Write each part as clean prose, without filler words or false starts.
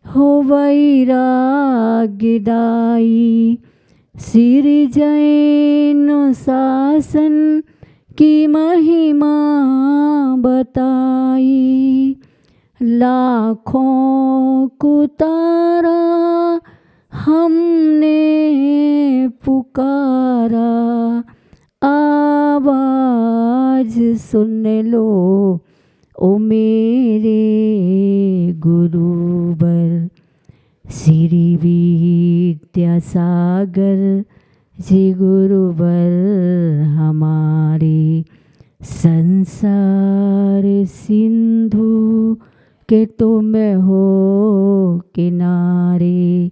हो वैराग्यदायी। श्री जैन शासन की महिमा बताई। लाखों को तारा हमने पुकारा, आवाज सुन लो ओ मेरे गुरुवर। श्री विद्यासागर जी गुरुवर हमारे, संसार सिंधु के तुम हो किनारे।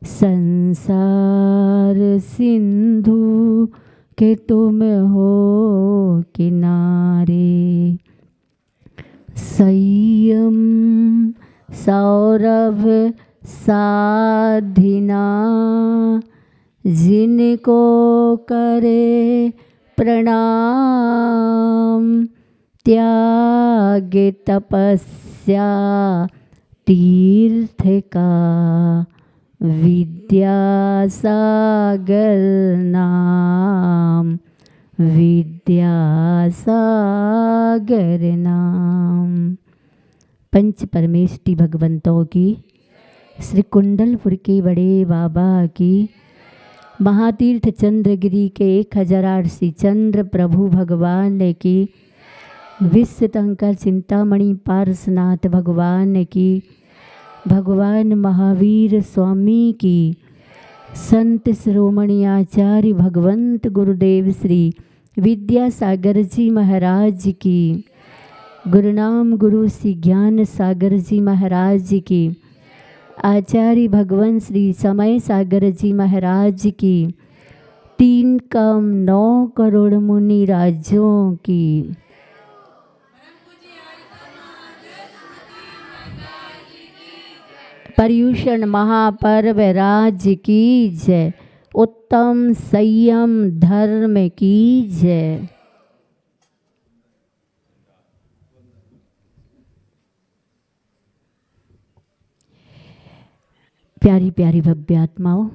संसार सिंधु के तुम हो किनारे। संयम सौरभ साधिना जिनको करे प्रणाम। त्याग तपस्या तीर्थ का विद्यासागर नाम। विद्यासागर नाम। पंच परमेष्टि भगवंतों की, श्री कुंडलपुर के बड़े बाबा की, महातीर्थ चंद्रगिरी के 1008 श्री चंद्र प्रभु भगवान की, विश्व तंकर चिंतामणि पार्श्वनाथ भगवान की, भगवान महावीर स्वामी की, संत शिरोमणि आचार्य भगवंत गुरुदेव श्री विद्यासागर जी महाराज की, गुरुनाम गुरु श्री ज्ञान सागर जी महाराज की, आचार्य भगवान श्री समय सागर जी महाराज की, 3 कम 9 करोड़ मुनि राज्यों की, पर्युषण महापर्व राज की जय। उत्तम संयम धर्म की जय। प्यारी प्यारी भव्य आत्माओं,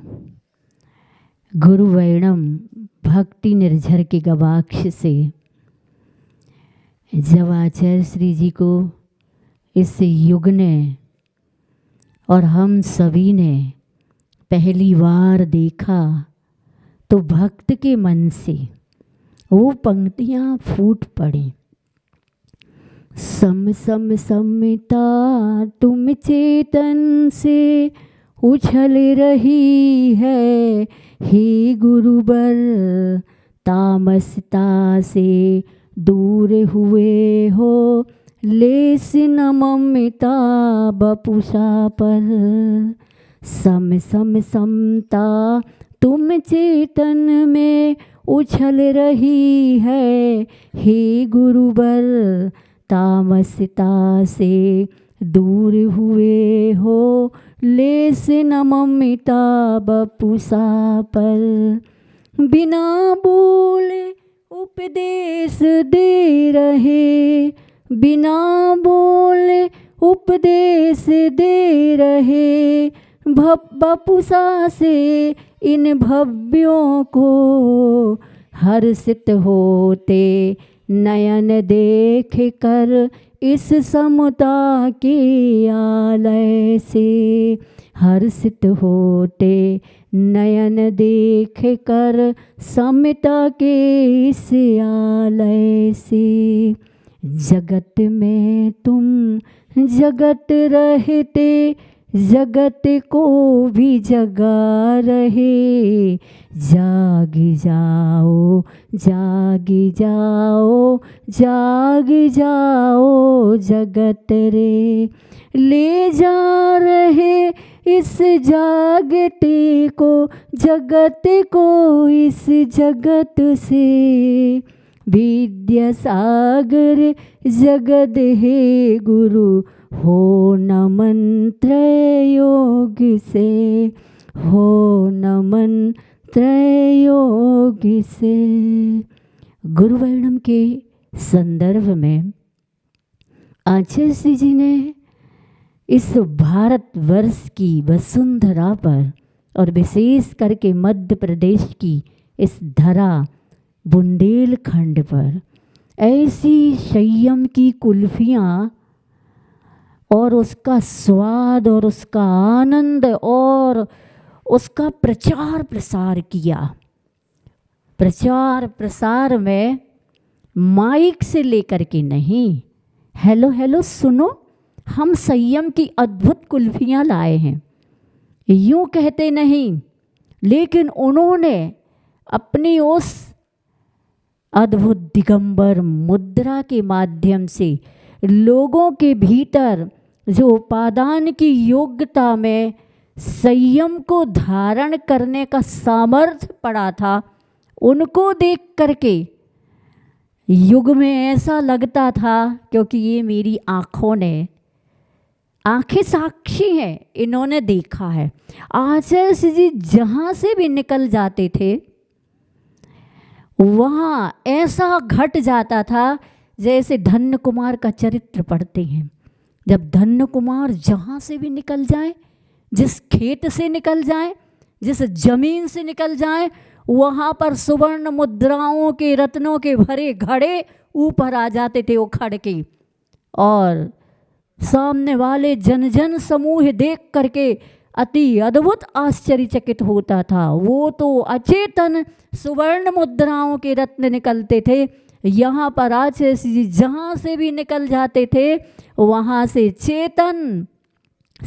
गुरु वैणम भक्ति निर्झर के गवाक्ष से जब आचार्य श्री जी को इस युग ने और हम सभी ने पहली बार देखा तो भक्त के मन से वो पंक्तियाँ फूट पड़ी। सम सम समता तुम चेतन से उछल रही है, हे गुरुबर तामसता से दूर हुए हो, लेस न ममता बपुषा पर। सम सम समता तुम चेतन में उछल रही है, हे गुरुबर तामसता से दूर हुए हो, लेस न ममता बपुषा पर। बिना बोले उपदेश दे रहे, बिना बोले उपदेश दे रहे, बपुषा से इन भव्यों को हर्षित होते नयन देख कर इस समता के आलय से। हर्षित होते नयन देख कर समता के इस आलय से। जगत में तुम जगत रहते, जगत को भी जगा रहे। जाग जाओ जाग जाओ जाग जाओ जगत रे, ले जा रहे इस जागते को, जगत को इस जगत से। विद्यासागर जगद हे गुरु, हो नमन त्रयोग से, हो नमन त्रयोग से। गुरुवर्णम के संदर्भ में आचार्य श्री जी ने इस भारतवर्ष की वसुंधरा पर और विशेष करके मध्य प्रदेश की इस धरा बुंदेलखंड पर ऐसी संयम की कुल्फियाँ और उसका स्वाद और उसका आनंद और उसका प्रचार प्रसार किया। प्रचार प्रसार में माइक से लेकर के नहीं, हेलो हेलो सुनो, हम संयम की अद्भुत कुल्फियाँ लाए हैं, यूँ कहते नहीं, लेकिन उन्होंने अपनी उस अद्भुत दिगंबर मुद्रा के माध्यम से लोगों के भीतर जो उपादान की योग्यता में संयम को धारण करने का सामर्थ्य पड़ा था, उनको देख करके युग में ऐसा लगता था, क्योंकि ये मेरी आँखों ने, आंखें साक्षी हैं, इन्होंने देखा है। आचार्य जी जहाँ से भी निकल जाते थे वहाँ ऐसा घट जाता था जैसे धन्य कुमार का चरित्र पढ़ते हैं। जब धन्य कुमार जहाँ से भी निकल जाए, जिस खेत से निकल जाए, जिस जमीन से निकल जाए, वहाँ पर सुवर्ण मुद्राओं के रत्नों के भरे घड़े ऊपर आ जाते थे उखड़ के, और सामने वाले जन जन समूह देख करके अति अद्भुत आश्चर्यचकित होता था। वो तो अचेतन सुवर्ण मुद्राओं के रत्न निकलते थे, यहाँ पर आचार्य जी जहाँ से भी निकल जाते थे वहाँ से चेतन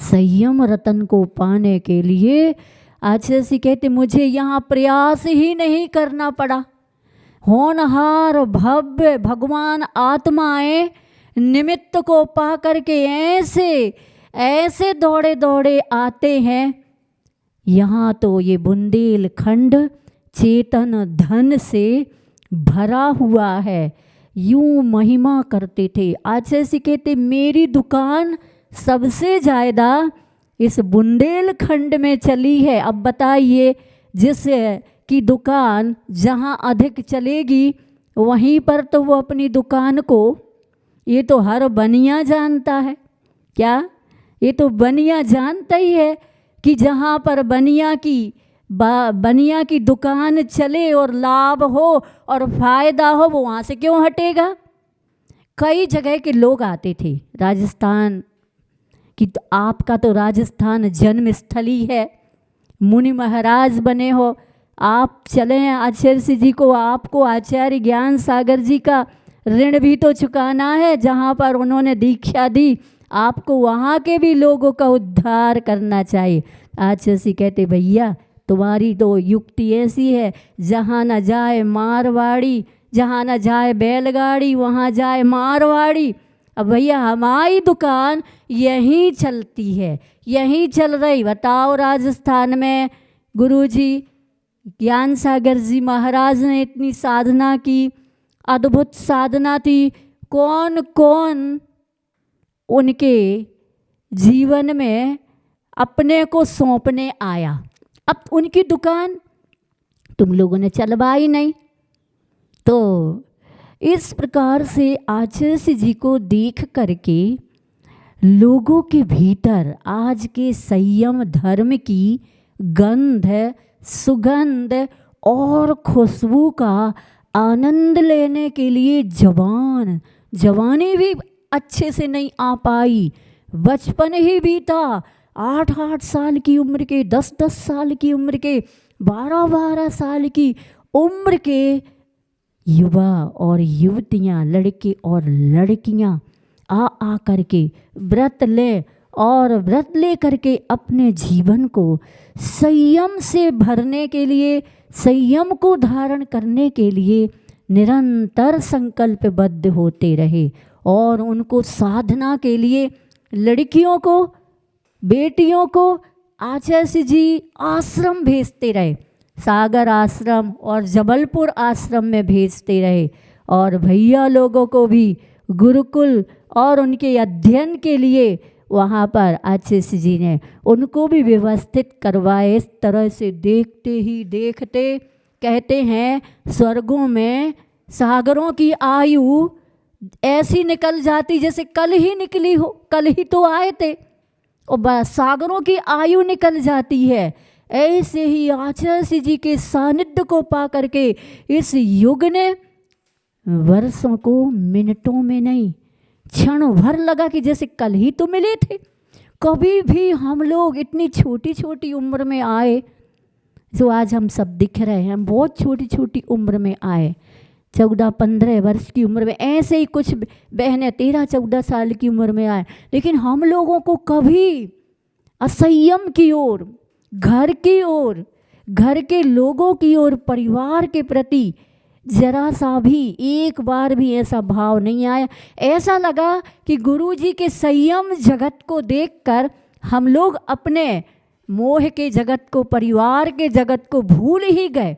संयम रतन को पाने के लिए आचार्य जी कहते मुझे यहाँ प्रयास ही नहीं करना पड़ा। होनहार भव्य भगवान आत्माएं निमित्त को पा करके ऐसे ऐसे दौड़े दौड़े आते हैं। यहाँ तो ये बुंदेलखंड चेतन धन से भरा हुआ है। यूँ महिमा करते थे। आचार्य जी कहते मेरी दुकान सबसे ज़्यादा इस बुंदेलखंड में चली है। अब बताइए, जिस की दुकान जहाँ अधिक चलेगी वहीं पर तो वो अपनी दुकान को, ये तो हर बनिया जानता है, क्या ये तो बनिया जानता ही है कि जहाँ पर बनिया की दुकान चले और लाभ हो और फायदा हो वो वहाँ से क्यों हटेगा। कई जगह के लोग आते थे राजस्थान कि तो आपका तो राजस्थान जन्म स्थली है, मुनि महाराज बने हो, आप चलें आचार्य जी को, आपको आचार्य ज्ञान सागर जी का ऋण भी तो चुकाना है। जहाँ पर उन्होंने दीक्षा दी आपको वहाँ के भी लोगों का उद्धार करना चाहिए। आचार्य जी कहते भैया तुम्हारी तो युक्ति ऐसी है, जहाँ न जाए मारवाड़ी, जहाँ न जाए बैलगाड़ी वहाँ जाए मारवाड़ी। अब भैया हमारी दुकान यहीं चलती है, यहीं चल रही। बताओ राजस्थान में गुरुजी ज्ञान सागर जी महाराज ने इतनी साधना की, अद्भुत साधना थी, कौन कौन उनके जीवन में अपने को सौंपने आया। अब उनकी दुकान तुम लोगों ने चलवाई नहीं। तो इस प्रकार से आचार्य जी को देख करके लोगों के भीतर आज के संयम धर्म की गंध, सुगंध और खुशबू का आनंद लेने के लिए जवानी भी अच्छे से नहीं आ पाई। बचपन ही बीता, 8-8 साल की उम्र के, 10-10 साल की उम्र के, 12-12 साल की उम्र के युवा और युवतियाँ, लड़के और लड़कियाँ आ करके व्रत ले और व्रत ले करके अपने जीवन को संयम से भरने के लिए, संयम को धारण करने के लिए निरंतर संकल्पबद्ध होते रहे। और उनको साधना के लिए लड़कियों को, बेटियों को आचार्य जी आश्रम भेजते रहे, सागर आश्रम और जबलपुर आश्रम में भेजते रहे। और भैया लोगों को भी गुरुकुल और उनके अध्ययन के लिए वहाँ पर आचार्य जी ने उनको भी व्यवस्थित करवाए। इस तरह से देखते ही देखते कहते हैं स्वर्गों में सागरों की आयु ऐसी निकल जाती जैसे कल ही निकली हो, कल ही तो आए थे। और सागरों की आयु निकल जाती है। ऐसे ही आचार्य जी के सानिध्य को पा करके इस युग ने वर्षों को मिनटों में नहीं, क्षण भर लगा कि जैसे कल ही तो मिले थे। कभी भी हम लोग इतनी छोटी छोटी उम्र में आए, जो आज हम सब दिख रहे हैं, हम बहुत छोटी छोटी उम्र में आए, 14-15 वर्ष की उम्र में। ऐसे ही कुछ बहनें 13-14 साल की उम्र में आए। लेकिन हम लोगों को कभी असंयम की ओर, घर की ओर, घर के लोगों की ओर, परिवार के प्रति जरा सा भी, एक बार भी ऐसा भाव नहीं आया। ऐसा लगा कि गुरुजी के संयम जगत को देखकर हम लोग अपने मोह के जगत को, परिवार के जगत को भूल ही गए।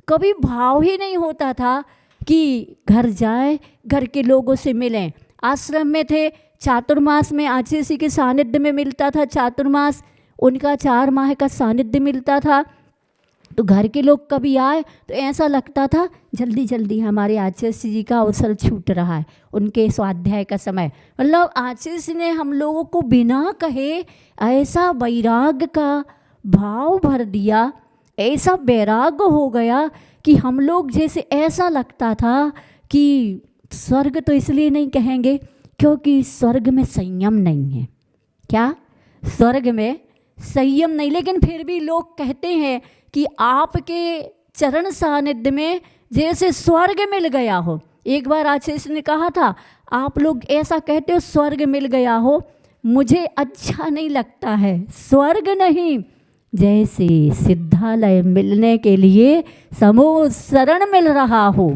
कभी भाव ही नहीं होता था कि घर जाए, घर के लोगों से मिलें। आश्रम में थे, चातुर्मास में आचार्य के सानिध्य में मिलता था, चातुर्मास उनका 4 माह का सानिध्य मिलता था। तो घर के लोग कभी आए तो ऐसा लगता था जल्दी जल्दी हमारे आचार्य जी का अवसर छूट रहा है, उनके स्वाध्याय का समय। मतलब आचार्य ने हम लोगों को बिना कहे ऐसा वैराग्य का भाव भर दिया, ऐसा वैराग्य हो गया कि हम लोग जैसे ऐसा लगता था कि स्वर्ग तो इसलिए नहीं कहेंगे क्योंकि स्वर्ग में संयम नहीं है। क्या? स्वर्ग में संयम नहीं, लेकिन फिर भी लोग कहते हैं कि आपके चरण सानिध्य में जैसे स्वर्ग मिल गया हो। एक बार आचार्य ने कहा था, आप लोग ऐसा कहते हो स्वर्ग मिल गया हो, मुझे अच्छा नहीं लगता है। स्वर्ग नहीं, जैसे सिद्धालय मिलने के लिए समूह शरण मिल रहा हो,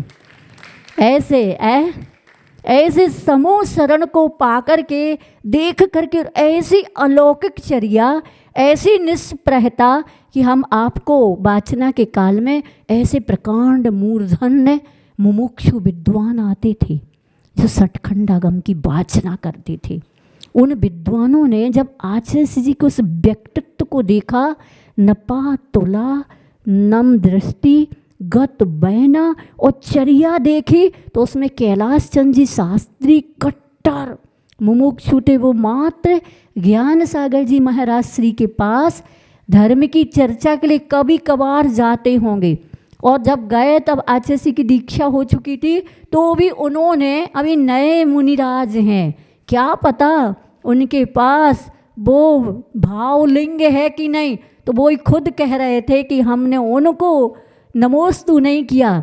ऐसे समूह शरण को पाकर के, देख करके, ऐसी अलौकिक चर्या, ऐसी निष्प्रहता कि हम आपको वाचना के काल में ऐसे प्रकांड मूर्धन्य मुमुक्षु विद्वान आते थे जो सठखंडागम की वाचना करते थे। उन विद्वानों ने जब आचार्य जी के उस व्यक्तित्व को देखा, नपा तुला, नम दृष्टि, गत बैना और चर्या देखी, तो उसमें कैलाश चंद जी शास्त्री कट्टर मुमुक्षु थे। वो मात्र ज्ञान सागर जी महाराज श्री के पास धर्म की चर्चा के लिए कभी कभार जाते होंगे, और जब गए तब आचार्य की दीक्षा हो चुकी थी। तो भी उन्होंने, अभी नए मुनिराज हैं, क्या पता उनके पास वो भावलिंग है कि नहीं, तो वो ही खुद कह रहे थे कि हमने उनको नमोस्तु नहीं किया।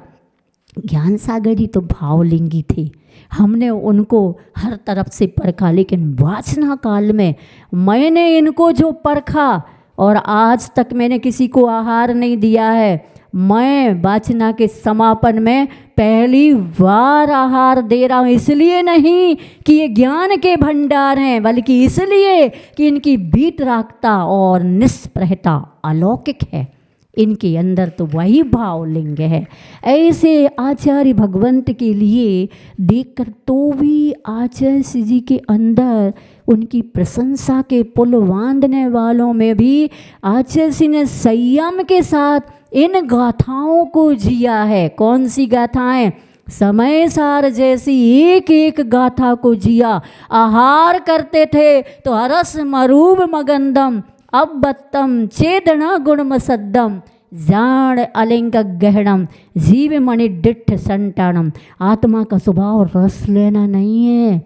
ज्ञान सागर जी तो भावलिंगी थे, हमने उनको हर तरफ से परखा, लेकिन वाचना काल में मैंने इनको जो परखा, और आज तक मैंने किसी को आहार नहीं दिया है। मैं वाचना के समापन में पहली बार आहार दे रहा हूँ, इसलिए नहीं कि ये ज्ञान के भंडार हैं, बल्कि इसलिए कि इनकी वीतरागता और निष्प्रहता अलौकिक है। इनके अंदर तो वही भावलिंग है। ऐसे आचार्य भगवंत के लिए देखकर तो भी आचार्य जी के अंदर उनकी प्रशंसा के पुल बांधने वालों में भी आचार्य ने संयम के साथ इन गाथाओं को जिया है। कौन सी गाथाएं? समय सार जैसी एक एक गाथा को जिया। आहार करते थे तो हरस मरूब मगंदम, अब बत्तम चेदना गुणम सद्दम, जान अलिंग गहणम, जीव मणि डिठ संटाणम। आत्मा का स्वभाव रस लेना नहीं है।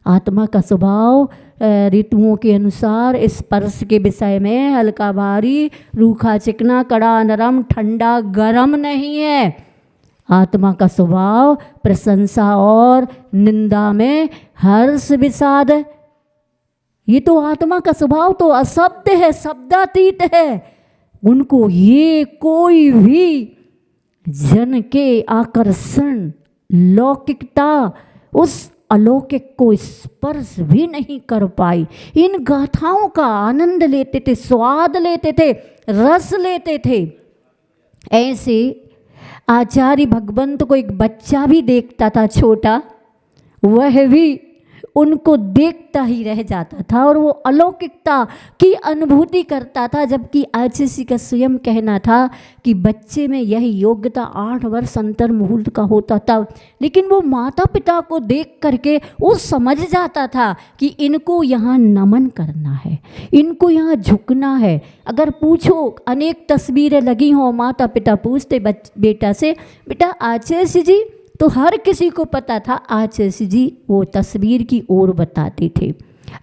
आत्मा का स्वभाव ऋतुओं के अनुसार स्पर्श के विषय में हल्का भारी, रूखा चिकना, कड़ा नरम, ठंडा गरम नहीं है। आत्मा का स्वभाव प्रशंसा और निंदा में हर्ष विषाद। ये तो आत्मा का स्वभाव तो अशब्द है, शब्दातीत है। उनको ये कोई भी जन के आकर्षण, लौकिकता, उस अलौकिक को स्पर्श भी नहीं कर पाई। इन गाथाओं का आनंद लेते थे, स्वाद लेते थे, रस लेते थे। ऐसे आचार्य भगवंत को एक बच्चा भी देखता था, छोटा, वह भी उनको देखता ही रह जाता था और वो अलौकिकता की अनुभूति करता था। जबकि आचार्य का स्वयं कहना था कि बच्चे में यह योग्यता 8 वर्ष अंतर मुहूर्त का होता था, लेकिन वो माता पिता को देख करके वो समझ जाता था कि इनको यहाँ नमन करना है, इनको यहाँ झुकना है। अगर पूछो, अनेक तस्वीरें लगी हों, माता पिता पूछते बेटा से, बेटा आचार्य जी, तो हर किसी को पता था आचार्य जी वो तस्वीर की ओर बताते थे।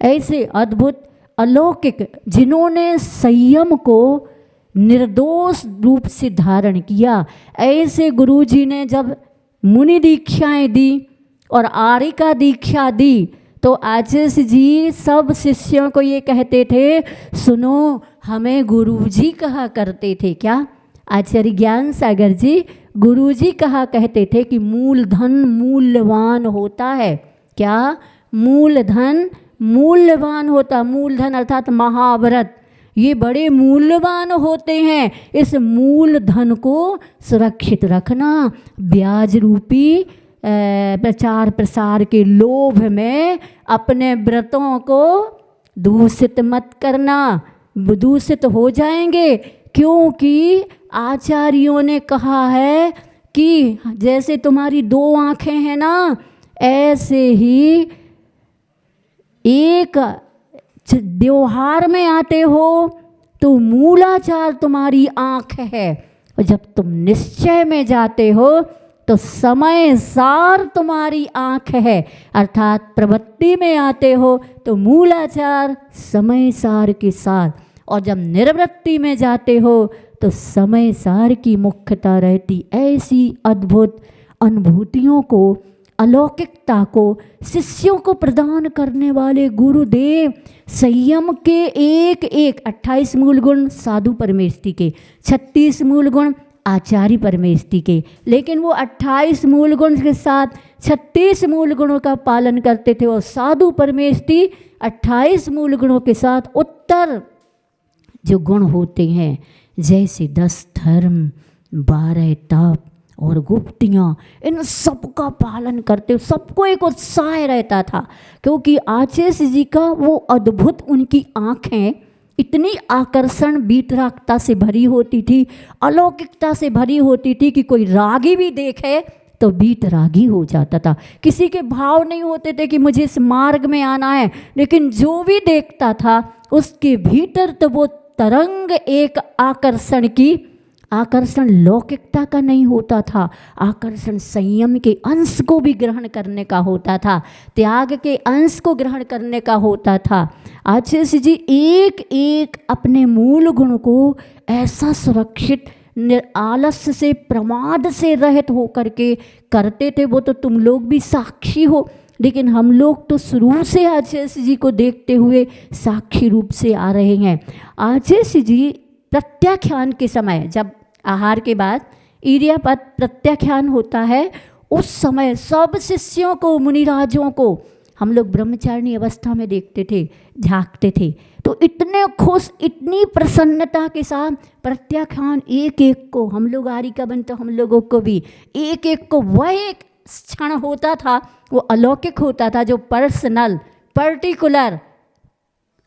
ऐसे अद्भुत अलौकिक जिन्होंने संयम को निर्दोष रूप से धारण किया, ऐसे गुरुजी ने जब मुनि दीक्षाएं दी और आर्यिका दीक्षा दी तो आचार्य जी सब शिष्यों को ये कहते थे, सुनो हमें गुरुजी कहा करते थे। क्या? आचार्य ज्ञान सागर जी गुरुजी कहा कहते थे कि मूलधन मूल्यवान होता है। क्या? मूलधन मूल्यवान होता, मूलधन अर्थात महाव्रत, ये बड़े मूल्यवान होते हैं। इस मूलधन को सुरक्षित रखना, ब्याज रूपी प्रचार प्रसार के लोभ में अपने व्रतों को दूषित मत करना, दूषित हो जाएंगे। क्योंकि आचार्यों ने कहा है कि जैसे तुम्हारी 2 आँखें हैं ना, ऐसे ही एक त्योहार में आते हो तो मूलाचार तुम्हारी आँख है, और जब तुम निश्चय में जाते हो तो समय सार तुम्हारी आँख है। अर्थात प्रवृत्ति में आते हो तो मूलाचार समय सार के साथ, और जब निर्वृत्ति में जाते हो तो समय सार की मुख्यता रहती। ऐसी अद्भुत अनुभूतियों को, अलौकिकता को शिष्यों को प्रदान करने वाले गुरुदेव संयम के एक एक 28 मूल गुण साधु परमेष्ठी के, 36 मूल गुण आचार्य परमेष्ठी के, लेकिन वो 28 मूल गुण के साथ 36 मूल गुणों का पालन करते थे। और साधु परमेष्ठी 28 मूल गुणों के साथ उत्तर जो गुण होते हैं, जैसे 10 धर्म, 12 तप और गुप्तियाँ, इन सबका पालन करते, सबको एक उत्साह रहता था। क्योंकि आचार्य जी का वो अद्भुत, उनकी आँखें इतनी आकर्षण वीतरागता से भरी होती थी, अलौकिकता से भरी होती थी कि कोई रागी भी देखे तो वीतरागी हो जाता था। किसी के भाव नहीं होते थे कि मुझे इस मार्ग में आना है, लेकिन जो भी देखता था उसके भीतर तो वो तरंग एक आकर्षण की, आकर्षण लौकिकता का नहीं होता था, आकर्षण संयम के अंश को भी ग्रहण करने का होता था, त्याग के अंश को ग्रहण करने का होता था। आचार्य जी एक एक अपने मूल गुण को ऐसा सुरक्षित, आलस्य से, प्रमाद से रहित होकर के करते थे। वो तो तुम लोग भी साक्षी हो, लेकिन हम लोग तो शुरू से आचार्य जी को देखते हुए साक्षी रूप से आ रहे हैं। आचार्य जी प्रत्याख्यान के समय, जब आहार के बाद ईर्यापद प्रत्याख्यान होता है, उस समय सब शिष्यों को, मुनिराजों को हम लोग ब्रह्मचारिणी अवस्था में देखते थे, झांकते थे, तो इतने खुश, इतनी प्रसन्नता के साथ प्रत्याख्यान एक एक को, हम लोग आर्यिका बन तो हम लोगों को भी एक एक को वह एक क्षण होता था, वो अलौकिक होता था, जो पर्सनल, पर्टिकुलर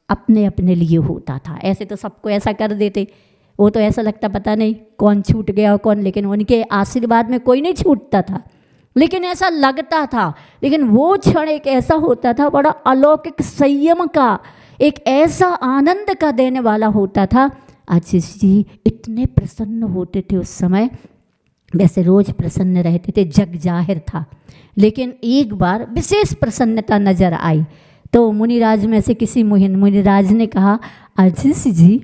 अपने अपने लिए होता था। ऐसे तो सबको ऐसा कर देते, वो तो ऐसा लगता पता नहीं कौन छूट गया और कौन, लेकिन उनके आशीर्वाद में कोई नहीं छूटता था, लेकिन ऐसा लगता था। लेकिन वो क्षण एक ऐसा होता था, बड़ा अलौकिक संयम का, एक ऐसा आनंद का देने वाला होता था। आचार्य जी इतने प्रसन्न होते थे उस समय, वैसे रोज प्रसन्न रहते थे, जग जाहिर था, लेकिन एक बार विशेष प्रसन्नता नजर आई। तो मुनिराज में से किसी मुनिराज ने कहा, आचार्य जी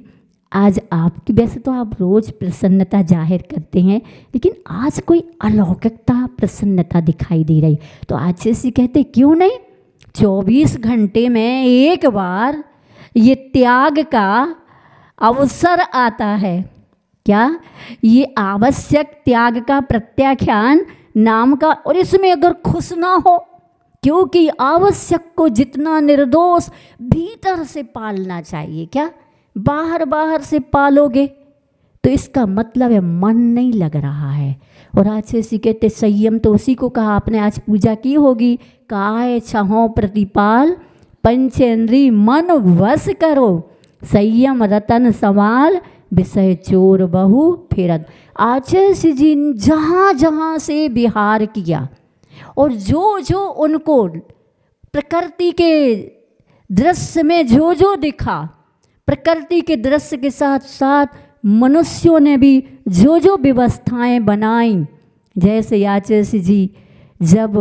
आज आपकी, वैसे तो आप रोज प्रसन्नता जाहिर करते हैं, लेकिन आज कोई अलौकिकता, प्रसन्नता दिखाई दे रही। तो आचार्य जी कहते, क्यों नहीं, 24 घंटे में एक बार ये त्याग का अवसर आता है। क्या? ये आवश्यक त्याग का प्रत्याख्यान नाम का, और इसमें अगर खुश ना हो, क्योंकि आवश्यक को जितना निर्दोष भीतर से पालना चाहिए, क्या बाहर बाहर से पालोगे तो इसका मतलब है मन नहीं लग रहा है। और आज से कहते संयम तो उसी को कहा, आपने आज पूजा की होगी, काय छहों प्रतिपाल पंचेंद्री मन वश करो, संयम रतन सवाल विषय चोर बहु फेरत। आचार्य जी जहाँ जहाँ से विहार किया और जो जो उनको प्रकृति के दृश्य में जो जो दिखा, प्रकृति के दृश्य के साथ साथ मनुष्यों ने भी जो जो व्यवस्थाएं बनाई, जैसे आचार्य जी जब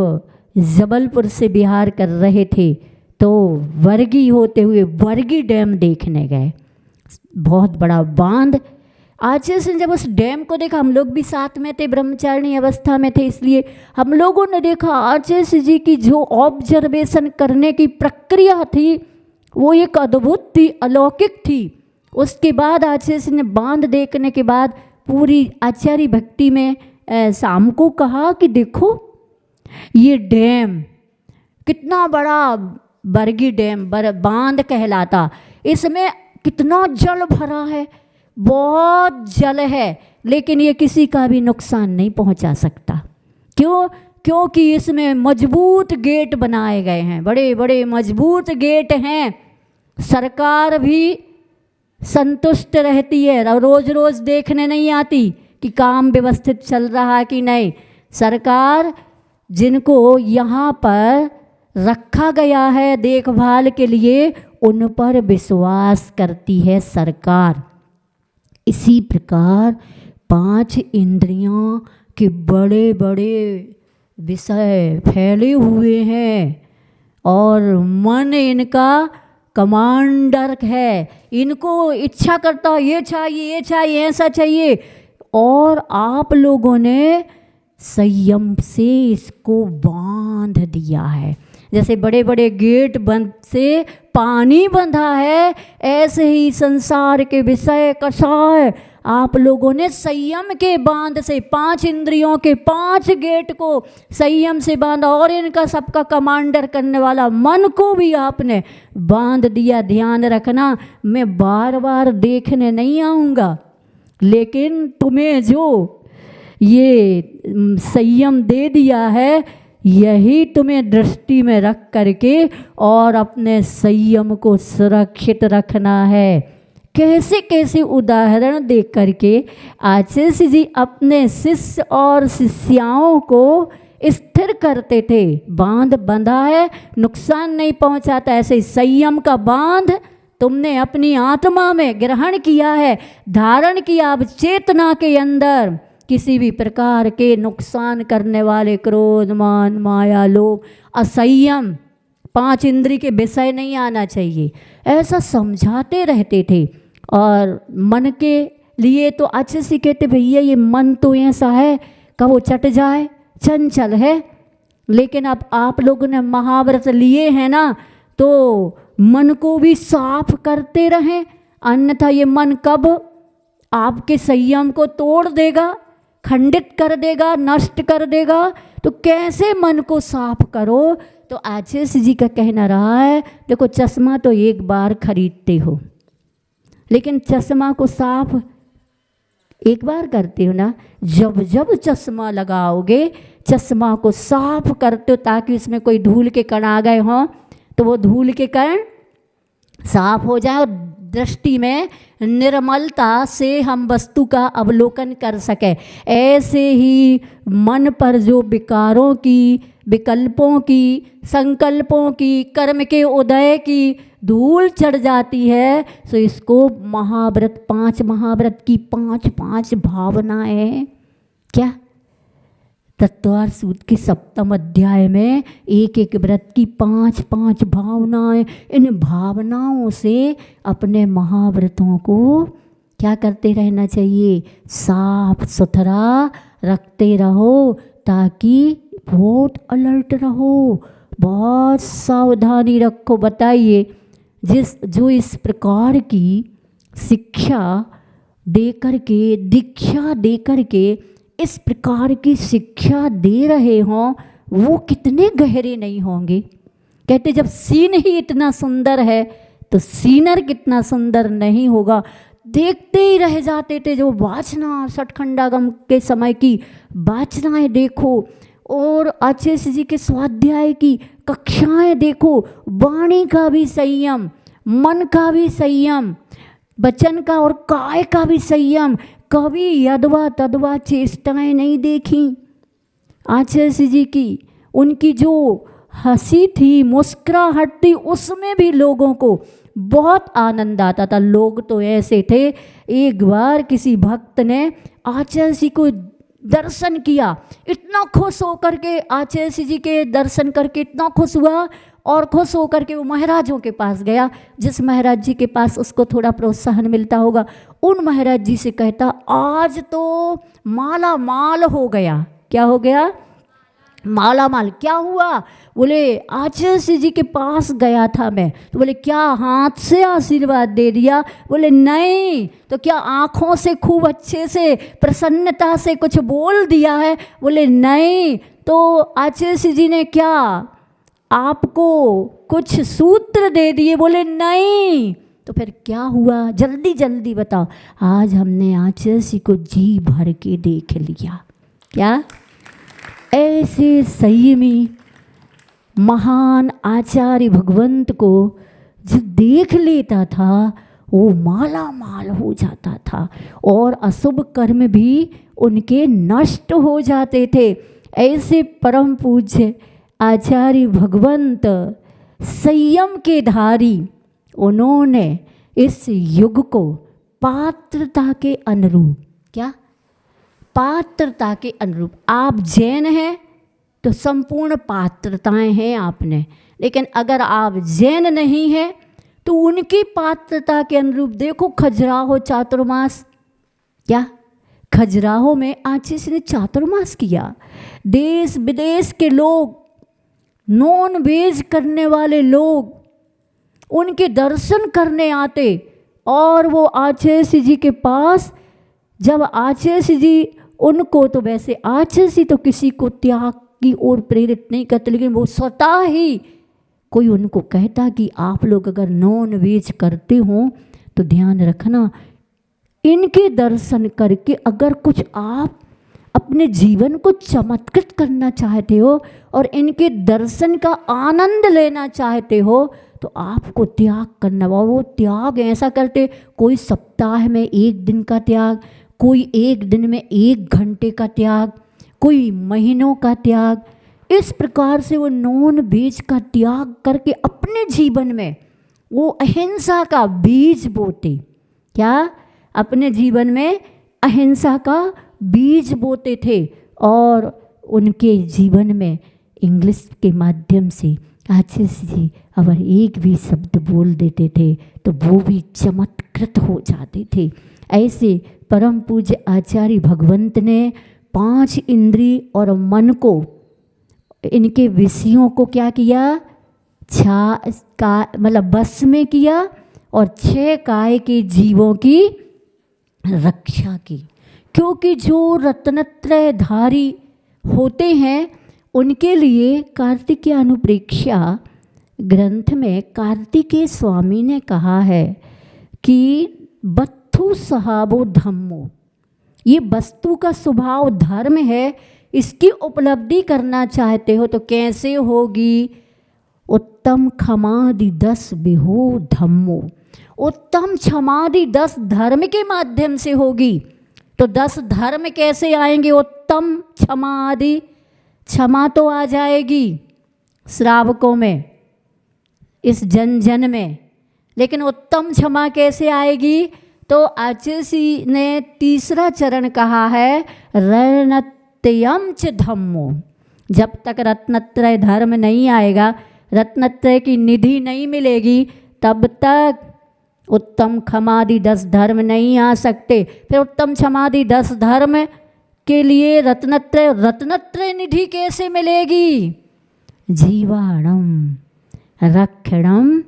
जबलपुर से बिहार कर रहे थे तो वर्गी होते हुए वर्गी डैम देखने गए, बहुत बड़ा बांध। आचार्य जी जब उस डैम को देखा, हम लोग भी साथ में थे, ब्रह्मचारिणी अवस्था में थे, इसलिए हम लोगों ने देखा आचार्य जी की जो ऑब्जर्वेशन करने की प्रक्रिया थी वो एक अद्भुत थी, अलौकिक थी। उसके बाद आचार्य जी ने बांध देखने के बाद पूरी आचार्य भक्ति में शाम को कहा कि देखो ये डैम कितना बड़ा बरगी डैम बांध कहलाता, इसमें कितना जल भरा है, बहुत जल है, लेकिन ये किसी का भी नुकसान नहीं पहुंचा सकता। क्यों? क्योंकि इसमें मजबूत गेट बनाए गए हैं, बड़े बड़े मजबूत गेट हैं। सरकार भी संतुष्ट रहती है, रोज रोज देखने नहीं आती कि काम व्यवस्थित चल रहा है कि नहीं। सरकार जिनको यहाँ पर रखा गया है देखभाल के लिए, उन पर विश्वास करती है सरकार। इसी प्रकार 5 इंद्रियों के बड़े बड़े विषय फैले हुए हैं और मन इनका कमांडर है, इनको इच्छा करता ये चाहिए, ये चाहिए, ऐसा चाहिए, और आप लोगों ने संयम से इसको बांध दिया है। जैसे बड़े बड़े गेट बंद से पानी बंधा है, ऐसे ही संसार के विषय कषाय आप लोगों ने संयम के बांध से 5 इंद्रियों के 5 गेट को संयम से बांधा, और इनका सबका कमांडर करने वाला मन को भी आपने बांध दिया। ध्यान रखना, मैं बार बार देखने नहीं आऊँगा, लेकिन तुम्हें जो ये संयम दे दिया है यही तुम्हें दृष्टि में रख करके और अपने संयम को सुरक्षित रखना है। कैसे कैसे उदाहरण देख करके आचार्य जी अपने शिष्य और शिष्याओं को स्थिर करते थे। बांध बंधा है, नुकसान नहीं पहुंचाता, ऐसे संयम का बांध तुमने अपनी आत्मा में ग्रहण किया है, धारण किया। अब चेतना के अंदर किसी भी प्रकार के नुकसान करने वाले क्रोध, मान, माया, लोभ, असंयम, 5 इंद्री के विषय नहीं आना चाहिए, ऐसा समझाते रहते थे। और मन के लिए तो अच्छे से कहते भैया ये मन तो ऐसा है कब वो चट जाए, चंचल है, लेकिन अब आप लोगों ने महाव्रत लिए हैं ना, तो मन को भी साफ करते रहें, अन्यथा ये मन कब आपके संयम को तोड़ देगा, खंडित कर देगा, नष्ट कर देगा। तो कैसे मन को साफ करो? तो आचार्य जी का कहना रहा है, देखो चश्मा तो एक बार खरीदते हो, लेकिन चश्मा को साफ एक बार करते हो ना, जब जब चश्मा लगाओगे चश्मा को साफ करते हो ताकि उसमें कोई धूल के कण आ गए हों तो वो धूल के कण साफ हो जाए और दृष्टि में निर्मलता से हम वस्तु का अवलोकन कर सके। ऐसे ही मन पर जो विकारों की, विकल्पों की, संकल्पों की, कर्म के उदय की धूल चढ़ जाती है, तो इसको महाव्रत 5 महाव्रत की 5 भावनाएं, क्या तत्वार सूत्र के 7वें अध्याय में एक एक व्रत की 5 भावनाएं, इन भावनाओं से अपने महाव्रतों को क्या करते रहना चाहिए, साफ सुथरा रखते रहो, ताकि बहुत अलर्ट रहो, बहुत सावधानी रखो। बताइए, जो इस प्रकार की शिक्षा दे करके, दीक्षा दे करके इस प्रकार की शिक्षा दे रहे हों, वो कितने गहरे नहीं होंगे। कहते जब सीन ही इतना सुंदर है तो सीनर कितना सुंदर नहीं होगा। देखते ही रह जाते थे। जो वाचना सठखंडागम के समय की वाचनाएं देखो और आचार्य जी के स्वाध्याय की कक्षाएं देखो, वाणी का भी संयम, मन का भी संयम, वचन का और काय का भी संयम, कभी यदवा तदवा चेष्टाएं नहीं देखी आचार्य जी की। उनकी जो हंसी थी, मुस्कुराहट थी, उसमें भी लोगों को बहुत आनंद आता था। लोग तो ऐसे थे, एक बार किसी भक्त ने आचार्य जी को दर्शन किया, इतना खुश होकर के आचार्य जी के दर्शन करके इतना खुश हुआ और खुश होकर के वो महाराजों के पास गया। जिस महाराज जी के पास उसको थोड़ा प्रोत्साहन मिलता होगा, उन महाराज जी से कहता, आज तो माला माल हो गया। क्या हो गया? माला माल। क्या हुआ? बोले आचार्य जी के पास गया था मैं। तो बोले क्या हाथ से आशीर्वाद दे दिया? बोले नहीं। तो क्या आँखों से खूब अच्छे से प्रसन्नता से कुछ बोल दिया है? बोले नहीं। तो आचार्य जी ने क्या आपको कुछ सूत्र दे दिए? बोले नहीं। तो फिर क्या हुआ? जल्दी जल्दी बताओ। आज हमने आचार्य जी को जी भर के देख लिया। क्या? ऐसे संयमी महान आचार्य भगवंत को जो देख लेता था वो माला माल हो जाता था और अशुभ कर्म भी उनके नष्ट हो जाते थे। ऐसे परम पूज्य आचार्य भगवंत संयम के धारी, उन्होंने इस युग को पात्रता के अनुरूप, क्या पात्रता के अनुरूप, आप जैन हैं तो संपूर्ण पात्रताएं हैं आपने, लेकिन अगर आप जैन नहीं हैं तो उनकी पात्रता के अनुरूप देखो खजुराहो चातुर्मास। क्या खजुराहो में आचार्य ने चातुर्मास किया। देश विदेश के लोग, नॉन वेज करने वाले लोग उनके दर्शन करने आते और वो आचार्य जी के पास, जब आचार्य जी उनको, तो वैसे आचार्य जी तो किसी को त्याग की ओर प्रेरित नहीं करते, लेकिन वो स्वतः ही कोई उनको कहता कि आप लोग अगर नॉन वेज करते हो तो ध्यान रखना, इनके दर्शन करके अगर कुछ आप अपने जीवन को चमत्कृत करना चाहते हो और इनके दर्शन का आनंद लेना चाहते हो तो आपको त्याग करना। वो त्याग ऐसा करते, कोई सप्ताह में 1 दिन का त्याग, कोई 1 दिन में 1 घंटे का त्याग, कोई महीनों का त्याग। इस प्रकार से वो नॉन वेज का त्याग करके अपने जीवन में वो अहिंसा का बीज बोते। क्या? अपने जीवन में अहिंसा का बीज बोते थे और उनके जीवन में इंग्लिश के माध्यम से आचार्य जी अगर एक भी शब्द बोल देते थे तो वो भी चमत्कृत हो जाते थे। ऐसे परम पूज्य आचार्य भगवंत ने 5 इंद्रिय और मन को, इनके विषयों को क्या किया? मतलब बस में किया और 6 काय के जीवों की रक्षा की। क्योंकि जो रत्नत्रयधारी होते हैं उनके लिए कार्तिकेय अनुप्रेक्षा ग्रंथ में कार्तिकेय स्वामी ने कहा है कि बत्थु सहाबो धम्मो, ये वस्तु का स्वभाव धर्म है, इसकी उपलब्धि करना चाहते हो तो कैसे होगी? उत्तम क्षमादि 10 विहो धम्मो, उत्तम क्षमादि 10 धर्म के माध्यम से होगी। तो 10 धर्म कैसे आएंगे? उत्तम क्षमादि, क्षमा तो आ जाएगी श्रावकों में, इस जन जन में, लेकिन उत्तम क्षमा कैसे आएगी? तो आचार्य जी ने तीसरा चरण कहा है रत्नत्रयम च धम्मो। जब तक रत्नत्रय धर्म नहीं आएगा, रत्नत्रय की निधि नहीं मिलेगी, तब तक उत्तम क्षमादि 10 धर्म नहीं आ सकते। फिर उत्तम क्षमादि 10 धर्म के लिए रत्नत्रय निधि कैसे मिलेगी? जीवाणम रक्षणम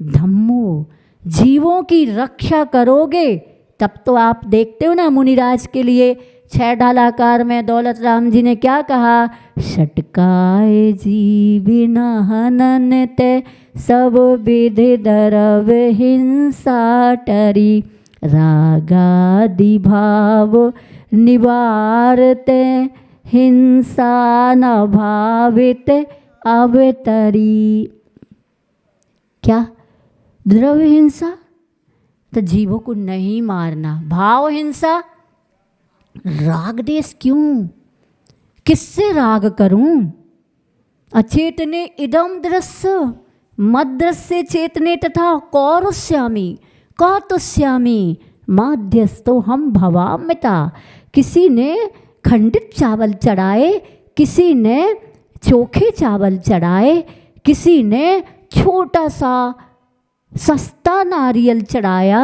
धम्मो, जीवों की रक्षा करोगे तब तो। आप देखते हो ना मुनिराज के लिए 6 डालाकार में दौलत राम जी ने क्या कहा? षटकाय जीविन हनन ते सब विधि दरव हिंसा टरी। रागादि भाव निवारते हिंसा न भावित अवतरी। क्या? द्रव्य हिंसा तो जीवों को नहीं मारना, भाव हिंसा, राग देश क्यों? किससे राग करूं? अचेतने इदम दृश्य मद्रस्य चेतने तथा कौरुष्यामी कौतुष्यामी माध्यस्थो हम भवामिता। किसी ने खंडित चावल चढ़ाए, किसी ने चोखे चावल चढ़ाए, किसी ने छोटा सा सस्ता नारियल चढ़ाया,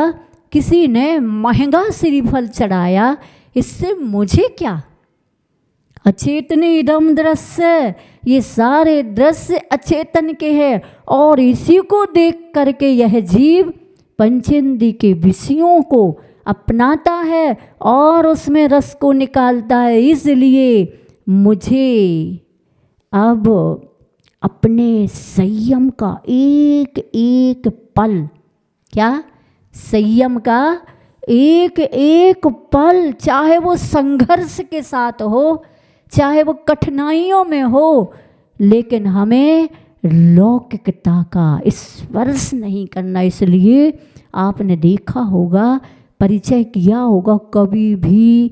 किसी ने महंगा श्रीफल चढ़ाया, इससे मुझे क्या? अचेतने इदम दृश्य, ये सारे दृश्य अचेतन के हैं और इसी को देख करके यह जीव पंचेंद्रिय के विषयों को अपनाता है और उसमें रस को निकालता है। इसलिए मुझे अब अपने संयम का एक एक पल, क्या? संयम का एक एक पल, चाहे वो संघर्ष के साथ हो, चाहे वो कठिनाइयों में हो, लेकिन हमें लौकिकता का स्पर्श नहीं करना। इसलिए आपने देखा होगा, परिचय किया होगा, कभी भी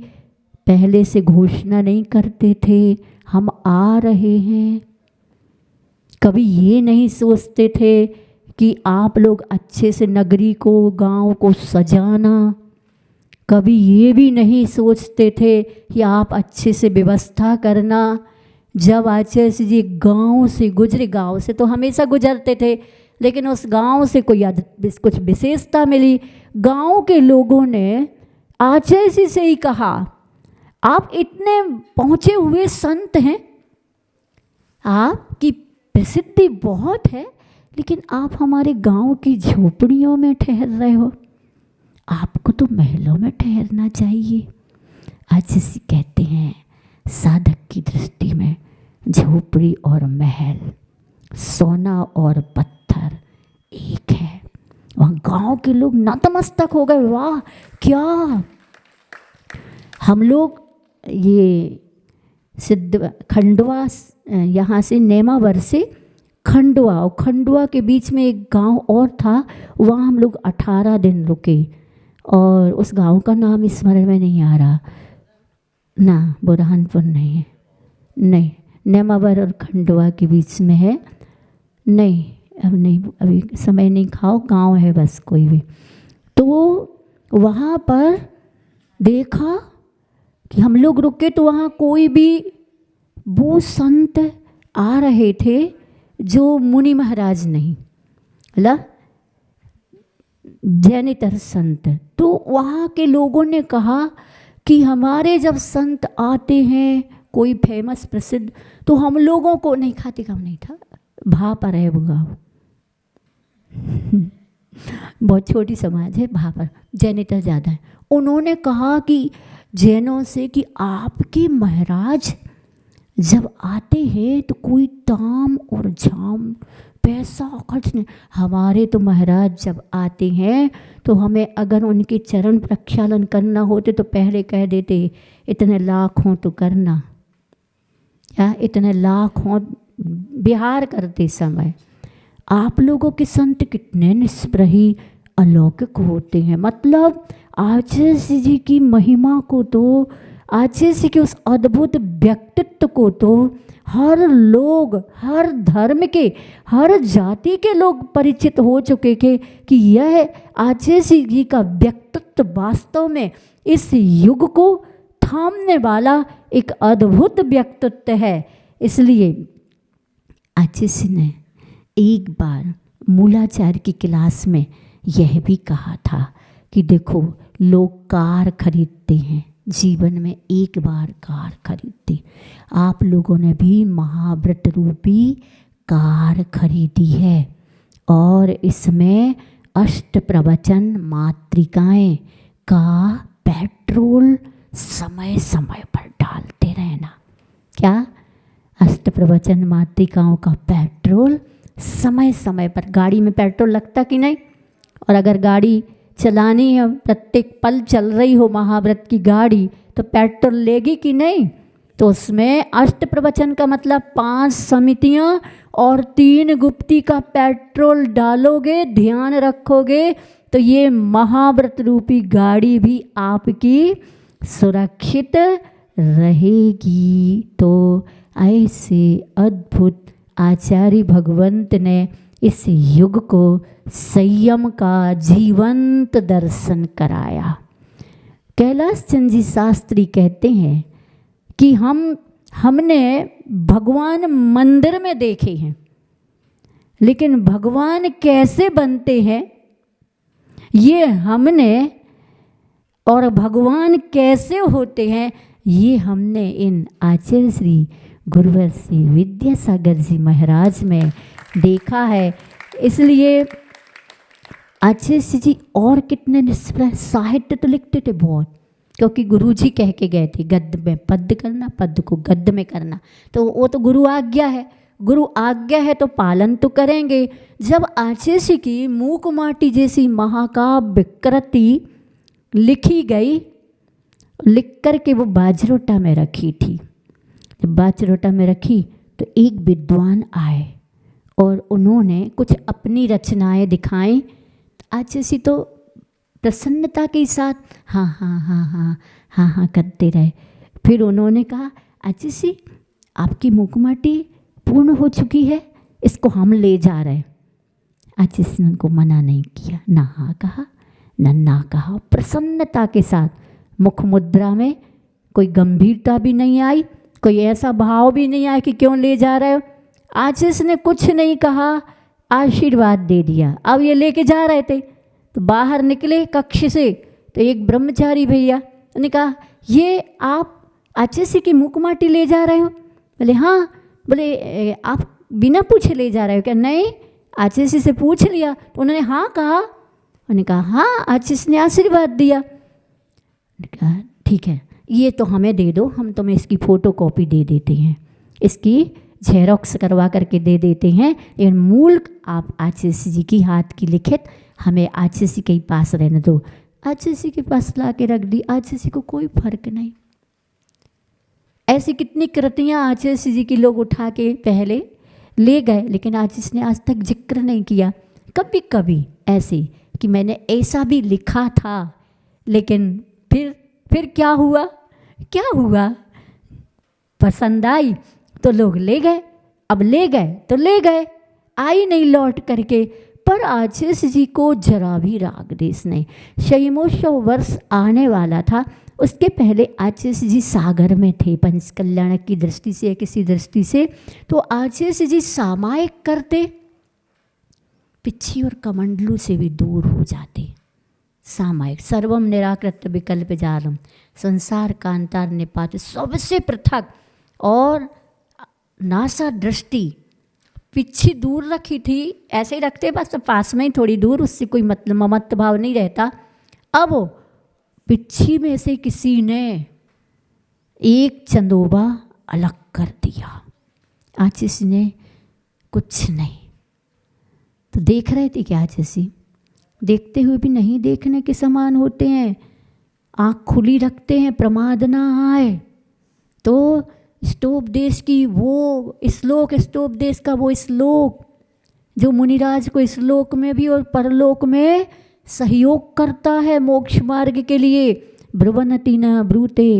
पहले से घोषणा नहीं करते थे हम आ रहे हैं। कभी ये नहीं सोचते थे कि आप लोग अच्छे से नगरी को, गांव को सजाना। कभी ये भी नहीं सोचते थे कि आप अच्छे से व्यवस्था करना। जब आचार्य जी गांव से गुजरे, गांव से तो हमेशा गुजरते थे, लेकिन उस गांव से कुछ विशेषता मिली। गांव के लोगों ने आचार्य जी से ही कहा, आप इतने पहुँचे हुए संत हैं, आपकी प्रसिद्धि बहुत है, लेकिन आप हमारे गांव की झोपड़ियों में ठहर रहे हो, आपको तो महलों में ठहरना चाहिए। आज इसे कहते हैं साधक की दृष्टि में झोपड़ी और महल, सोना और पत्थर एक है। वहाँ गांव के लोग नतमस्तक हो गए, वाह क्या! हम लोग ये सिद्ध खंडवा, यहाँ से नेमावर से खंडवा, और खंडवा के बीच में एक गांव और था, वहाँ हम लोग 18 दिन रुके और उस गांव का नाम स्मरण में नहीं आ रहा ना, बुरहानपुर नहीं है, नहीं, नेमावर और खंडवा के बीच में है, नहीं अब नहीं, अभी समय नहीं खाओ, गांव है बस कोई भी। तो वहाँ पर देखा कि हम लोग रुके तो वहाँ कोई भी वो संत आ रहे थे जो मुनि महाराज नहीं, मतलब जैनेतर संत। तो वहाँ के लोगों ने कहा कि हमारे जब संत आते हैं कोई फेमस प्रसिद्ध, तो हम लोगों को नहीं, खाते काम नहीं था, भा पर है वो गाँव बहुत छोटी समाज है, भा पर जैनेतर ज़्यादा है। उन्होंने कहा कि जैनों से कि आपके महाराज जब आते हैं तो कोई ताम और झाम पैसा खर्च नहीं, हमारे तो महाराज जब आते हैं तो हमें अगर उनके चरण प्रक्षालन करना होते तो पहले कह देते इतने लाख हों तो करना, या इतने लाख हों बिहार करते समय। आप लोगों के संत कितने निष्प्रही अलौकिक होते हैं। मतलब आचार्य जी की महिमा को तो, आचार्य जी के उस अद्भुत व्यक्तित्व को तो हर लोग, हर धर्म के, हर जाति के लोग परिचित हो चुके थे कि यह आचार्य जी का व्यक्तित्व वास्तव में इस युग को थामने वाला एक अद्भुत व्यक्तित्व है। इसलिए आचार्य जी ने एक बार मूलाचार्य की क्लास में यह भी कहा था कि देखो, लोग कार खरीदते हैं, जीवन में एक बार कार खरीदते, आप लोगों ने भी महाव्रत रूपी कार खरीदी है और इसमें अष्ट प्रवचन मातृकाएं का पेट्रोल समय समय पर डालते रहना। क्या? अष्ट प्रवचन मातृकाओं का पेट्रोल समय समय पर। गाड़ी में पेट्रोल लगता कि नहीं? और अगर गाड़ी चलानी है, प्रत्येक पल चल रही हो महाव्रत की गाड़ी, तो पेट्रोल लेगी कि नहीं। तो उसमें अष्ट प्रवचन का मतलब 5 समितियां और 3 गुप्ती का पेट्रोल डालोगे, ध्यान रखोगे, तो ये महाव्रत रूपी गाड़ी भी आपकी सुरक्षित रहेगी। तो ऐसे अद्भुत आचार्य भगवंत ने इस युग को संयम का जीवंत दर्शन कराया। कैलाश चंद जी शास्त्री कहते हैं कि हमने भगवान मंदिर में देखे हैं, लेकिन भगवान कैसे बनते हैं ये हमने, और भगवान कैसे होते हैं ये हमने इन आचार्य श्री गुरुवर श्री विद्यासागर जी महाराज में देखा है। इसलिए आचार्य जी और कितने निष्प्रह साहित्य तो लिखते थे बहुत, क्योंकि गुरु जी कह के गए थे गद्य में पद्य करना, पद्य को गद्य में करना, तो वो तो गुरु आज्ञा है, गुरु आज्ञा है तो पालन तो करेंगे। जब आचार्य की मूक माटी जैसी महाकाव्य कृति लिखी गई, लिख कर के वो बाजरोटा में रखी थी, जब बाजरोटा में रखी तो एक विद्वान आए और उन्होंने कुछ अपनी रचनाएं दिखाई। आचार्य तो प्रसन्नता के साथ हाँ हाँ हाँ हाँ हाँ हाँ करते रहे। फिर उन्होंने कहा आचार्य जी आपकी मुखमाटी पूर्ण हो चुकी है, इसको हम ले जा रहे हैं। आचार्य ने उनको मना नहीं किया, ना हाँ कहा ना कहा, प्रसन्नता के साथ मुख मुद्रा में कोई गंभीरता भी नहीं आई, कोई ऐसा भाव भी नहीं आया कि क्यों ले जा रहे हो। आचार्य ने कुछ नहीं कहा, आशीर्वाद दे दिया। अब ये लेके जा रहे थे तो बाहर निकले कक्ष से, तो एक ब्रह्मचारी भैया ने कहा ये आप आचार्य की मुखमाटी ले जा रहे हो? बोले हाँ। बोले आप बिना पूछे ले जा रहे हो क्या? नहीं, आचार्य से पूछ लिया। तो उन्होंने हाँ कहा। उन्होंने कहा हाँ, आचार्य ने आशीर्वाद दिया। कहा ठीक है, ये तो हमें दे दो, हम तुम्हें इसकी फ़ोटो कॉपी दे देते हैं, इसकी झेरॉक्स करवा करके दे देते हैं, लेकिन मूल आप आचार्य जी की हाथ की लिखित हमें आचार्य जी के पास रहने दो। आचार्य जी के पास ला के रख दी, आचार्य जी को कोई फर्क नहीं। ऐसी कितनी कृतियाँ आचार्य जी की लोग उठा के पहले ले गए, लेकिन आचार्य ने आज तक जिक्र नहीं किया। कभी कभी ऐसे कि मैंने ऐसा भी लिखा था, लेकिन फिर क्या हुआ, पसंद आई तो लोग ले गए, अब ले गए तो ले गए, आई नहीं लौट करके। पर आचार्य जी को जरा भी राग देश नहीं। शयमोत्सव वर्ष आने वाला था, उसके पहले आचार्य जी सागर में थे, पंचकल्याण की दृष्टि से या किसी दृष्टि से, तो आचार्य जी सामायिक करते, पिच्छी और कमंडलू से भी दूर हो जाते। सामायिक सर्वम निराकृत विकल्प जालम, संसार कांतार निपात, सबसे पृथक और नासा दृष्टि, पिच्छी दूर रखी थी, ऐसे ही रखते बस पास में ही थोड़ी दूर, उससे कोई मतलब ममत्व भाव नहीं रहता। अब पिच्छी में से किसी ने एक चंदोबा अलग कर दिया, आचार्य ने कुछ नहीं। तो देख रहे थे क्या आचार्य? देखते हुए भी नहीं देखने के समान होते हैं, आँख खुली रखते हैं, प्रमाद ना आए। तो स्तोपदेश की वो श्लोक, स्तोपदेश का वो श्लोक जो मुनिराज को श्लोक में भी और परलोक में सहयोग करता है मोक्ष मार्ग के लिए। ब्रुवनति न ब्रूते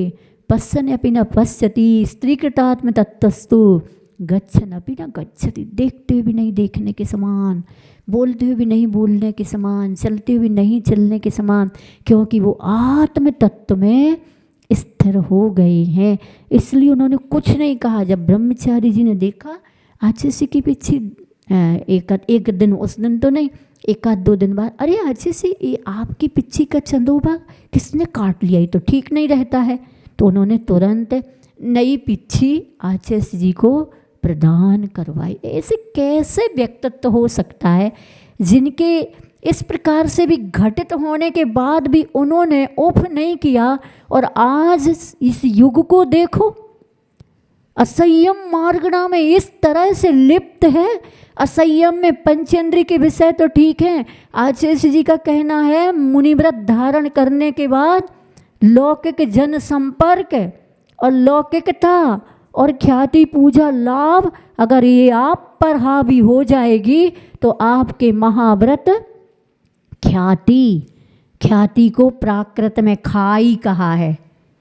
पश्यन अपि न पश्यति स्त्रीकृतात्म तत्तस्तु गच्छन अपि न गच्छति। देखते हुए भी नहीं देखने के समान, बोलते हुए भी नहीं बोलने के समान, चलते हुए भी नहीं चलने के समान, क्योंकि वो आत्म तत्व में स्थिर हो गए हैं। इसलिए उन्होंने कुछ नहीं कहा। जब ब्रह्मचारी जी ने देखा आचार्य के पीछे एक दिन, उस दिन तो नहीं, 1-2 दिन बाद, अरे आचार्य ये आपकी पिच्छी का चंदोबा किसने काट लिया, ये तो ठीक नहीं रहता है। तो उन्होंने तुरंत नई पिच्छी आचार्य जी को प्रदान करवाई। ऐसे कैसे व्यक्तित्व हो सकता है जिनके इस प्रकार से भी घटित होने के बाद भी उन्होंने उफ नहीं किया। और आज इस युग को देखो, असंयम मार्गणा में इस तरह से लिप्त है। असंयम में पंचेंद्रिय के विषय तो ठीक है, आचार्य जी का कहना है मुनिव्रत धारण करने के बाद लौकिक जन संपर्क और लौकिकता और ख्याति पूजा लाभ अगर ये आप पर हावी हो जाएगी तो आपके महाव्रत ख्याति को प्राकृत में खाई कहा है।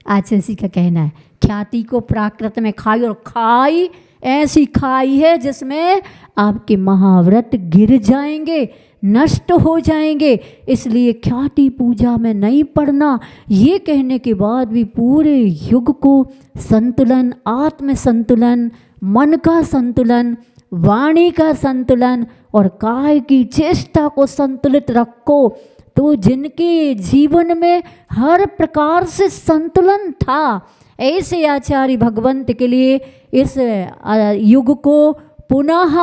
आचार्य जी का कहना है ख्याति को प्राकृत में खाई, और खाई ऐसी खाई है जिसमें आपके महाव्रत गिर जाएंगे, नष्ट हो जाएंगे। इसलिए ख्याति पूजा में नहीं पड़ना। ये कहने के बाद भी पूरे युग को संतुलन, आत्म संतुलन, मन का संतुलन, वाणी का संतुलन और काय की चेष्टा को संतुलित रखो। तो जिनके जीवन में हर प्रकार से संतुलन था, ऐसे आचार्य भगवंत के लिए इस युग को पुनः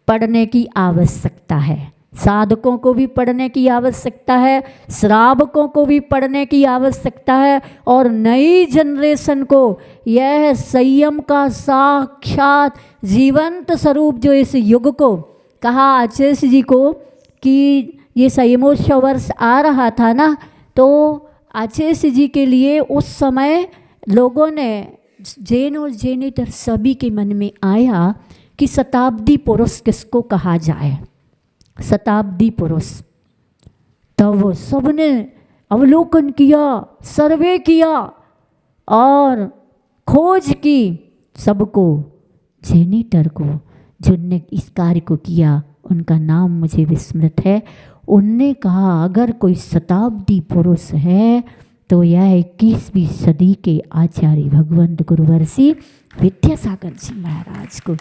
पढ़ने की आवश्यकता है। साधकों को भी पढ़ने की आवश्यकता है, श्रावकों को भी पढ़ने की आवश्यकता है, और नई जनरेशन को यह संयम का साक्षात जीवंत स्वरूप जो इस युग को कहा आचार्य जी को कि ये संयमोत्सव वर्ष आ रहा था ना, तो आचार्य जी के लिए उस समय लोगों ने, जैन और जैनेतर सभी के मन में आया कि शताब्दी पुरुष किसको कहा जाए, शताब्दी पुरुष। तब वो सबने अवलोकन किया, सर्वे किया और खोज की। सबको, जैनेतर को जिनने इस कार्य को किया उनका नाम मुझे विस्मृत है, उनने कहा अगर कोई शताब्दी पुरुष है तो यह 21वीं सदी के आचार्य भगवंत गुरुवर्षि विद्यासागर जी महाराज को,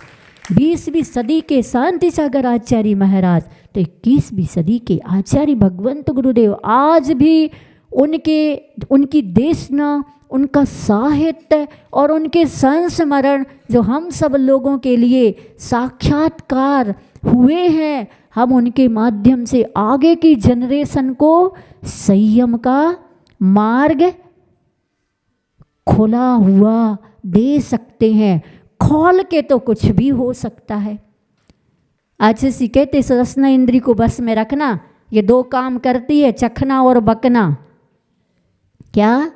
20वीं सदी के शांति सागर आचार्य महाराज, तो 21वीं सदी के आचार्य भगवंत गुरुदेव आज भी उनकी देशना, उनका साहित्य और उनके संस्मरण जो हम सब लोगों के लिए साक्षात्कार हुए हैं, हम उनके माध्यम से आगे की जनरेशन को संयम का मार्ग खुला हुआ दे सकते हैं। खोल के तो कुछ भी हो सकता है। आचार्य जी कहते रसना इंद्री को बस में रखना, ये दो काम करती है, चखना और बकना। क्या?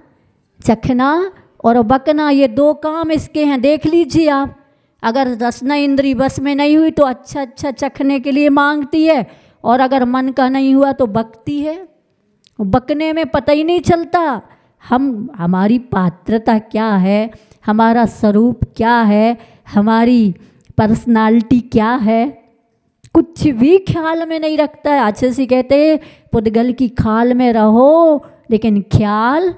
चखना और बकना, ये दो काम इसके हैं। देख लीजिए आप, अगर रसना इंद्री बस में नहीं हुई तो अच्छा अच्छा चखने के लिए मांगती है, और अगर मन का नहीं हुआ तो बकती है। बकने में पता ही नहीं चलता हमारी पात्रता क्या है, हमारा स्वरूप क्या है, हमारी पर्सनालिटी क्या है, कुछ भी ख्याल में नहीं रखता है। आचार्य जी कहते हैं पुद्गल की खाल में रहो लेकिन ख्याल